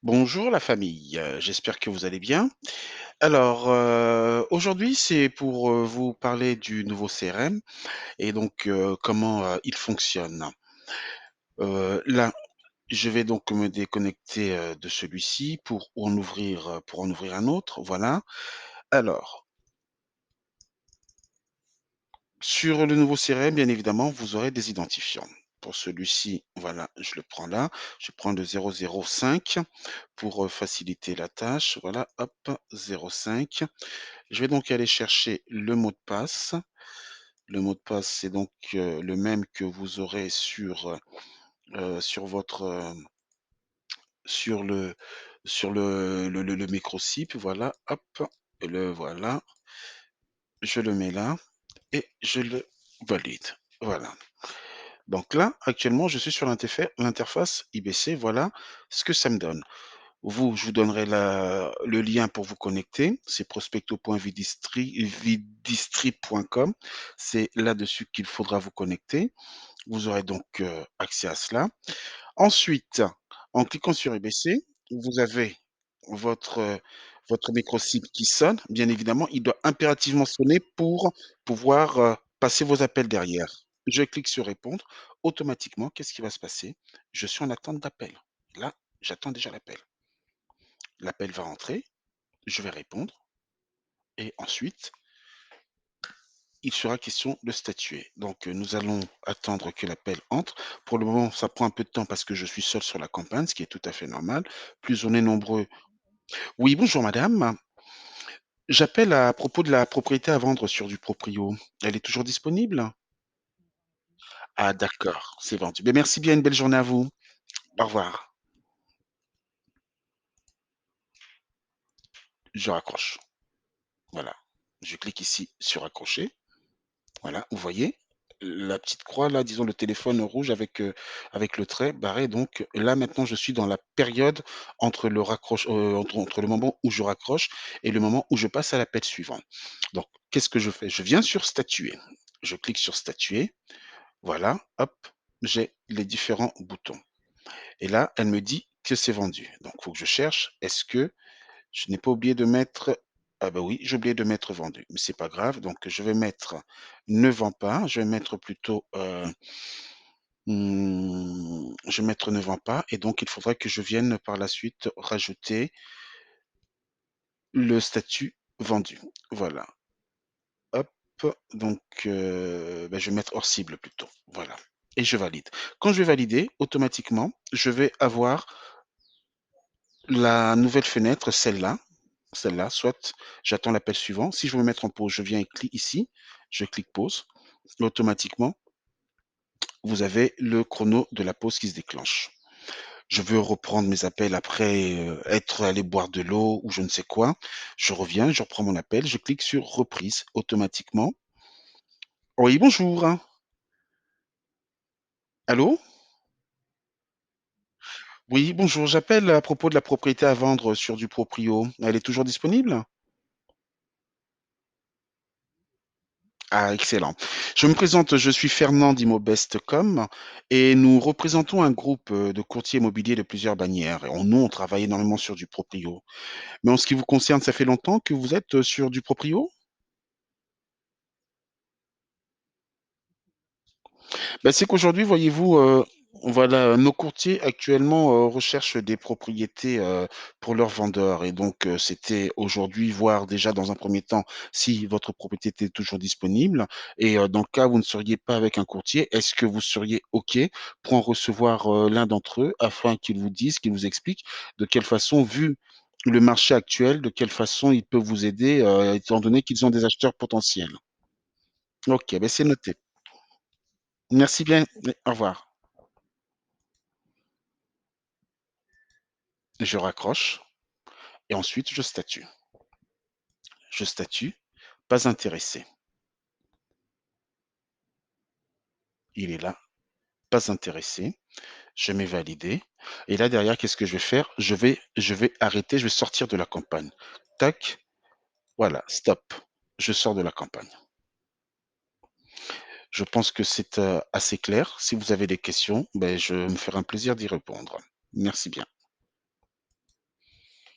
Bonjour la famille, j'espère que vous allez bien. Alors, aujourd'hui, c'est pour, vous parler du nouveau CRM et donc, comment, il fonctionne. Là, je vais donc me déconnecter, de celui-ci pour en ouvrir un autre, voilà. Alors, sur le nouveau CRM, bien évidemment, vous aurez des identifiants. Pour celui-ci, voilà, je le prends là, je prends le 005 pour, faciliter la tâche, voilà, hop, 05. Je vais donc aller chercher le mot de passe. Le mot de passe, c'est donc, le même que vous aurez sur votre, sur le sur le microSIP, voilà, hop, le voilà, je le mets là et je le valide. Voilà. Donc là, actuellement, je suis sur l'interface IBC, voilà ce que ça me donne. Je vous donnerai le lien pour vous connecter, c'est prospecto.vidistrib.com. C'est là-dessus qu'il faudra vous connecter. Vous aurez donc, accès à cela. Ensuite, en cliquant sur IBC, vous avez votre, votre micro-SIM qui sonne. Bien évidemment, il doit impérativement sonner pour pouvoir, passer vos appels derrière. Je clique sur répondre. Automatiquement, qu'est-ce qui va se passer? Je suis en attente d'appel. Là, j'attends déjà l'appel. L'appel va rentrer, je vais répondre et ensuite, il sera question de statuer. Donc, nous allons attendre que l'appel entre. Pour le moment, ça prend un peu de temps parce que je suis seul sur la campagne, ce qui est tout à fait normal. Plus on est nombreux. Oui, bonjour madame. J'appelle à propos de la propriété à vendre sur du proprio. Elle est toujours disponible? Ah d'accord, c'est vendu. Beh, merci bien, une belle journée à vous. Au revoir. Je raccroche. Voilà. Je clique ici sur accrocher. Voilà, vous voyez? La petite croix là, disons le téléphone rouge avec le trait barré, donc là maintenant je suis dans la période entre le moment où je raccroche et le moment où je passe à l'appel suivant. Donc qu'est-ce que je fais? Je viens sur statuer. Je clique sur statuer, voilà, hop, j'ai les différents boutons et là, elle me dit que c'est vendu. Donc il faut que je cherche, est-ce que je n'ai pas oublié de mettre, ah bah oui, j'ai oublié de mettre vendu, mais c'est pas grave, donc je vais mettre ne vend pas, je vais mettre plutôt, je vais mettre ne vend pas et donc il faudra que je vienne par la suite rajouter le statut vendu. Voilà, hop, donc bah, je vais mettre hors cible plutôt, voilà et je valide. Quand je vais valider, automatiquement, je vais avoir la nouvelle fenêtre, celle-là, soit j'attends l'appel suivant. Si je veux me mettre en pause, je viens et clique ici, je clique pause. Automatiquement, vous avez le chrono de la pause qui se déclenche. Je veux reprendre mes appels après être allé boire de l'eau ou je ne sais quoi. Je reviens, je reprends mon appel, je clique sur reprise automatiquement. Oui, bonjour. Allô? Oui, bonjour. J'appelle à propos de la propriété à vendre sur du proprio. Elle est toujours disponible? Ah, excellent. Je me présente, je suis Fernand d'Immobest.com et nous représentons un groupe de courtiers immobiliers de plusieurs bannières. Et nous, on travaille énormément sur du proprio. Mais en ce qui vous concerne, ça fait longtemps que vous êtes sur du proprio? Bah, c'est qu'aujourd'hui, voyez-vous, voilà, nos courtiers actuellement, recherchent des propriétés, pour leurs vendeurs et donc c'était aujourd'hui voir déjà dans un premier temps si votre propriété était toujours disponible et dans le cas où vous ne seriez pas avec un courtier, est-ce que vous seriez OK pour en recevoir, l'un d'entre eux afin qu'ils vous disent, qu'ils vous expliquent de quelle façon, vu le marché actuel, de quelle façon ils peuvent vous aider, étant donné qu'ils ont des acheteurs potentiels? OK, beh, c'est noté. Merci bien, oui, au revoir. Je raccroche et ensuite je statue. Je statue, pas intéressé. Il est là, pas intéressé. Je mets valider et là derrière, qu'est-ce que je vais faire? Je vais arrêter, je vais sortir de la campagne. Tac, voilà, stop. Je sors de la campagne. Je pense que c'est, assez clair. Si vous avez des questions, ben je me ferai un plaisir d'y répondre. Merci bien.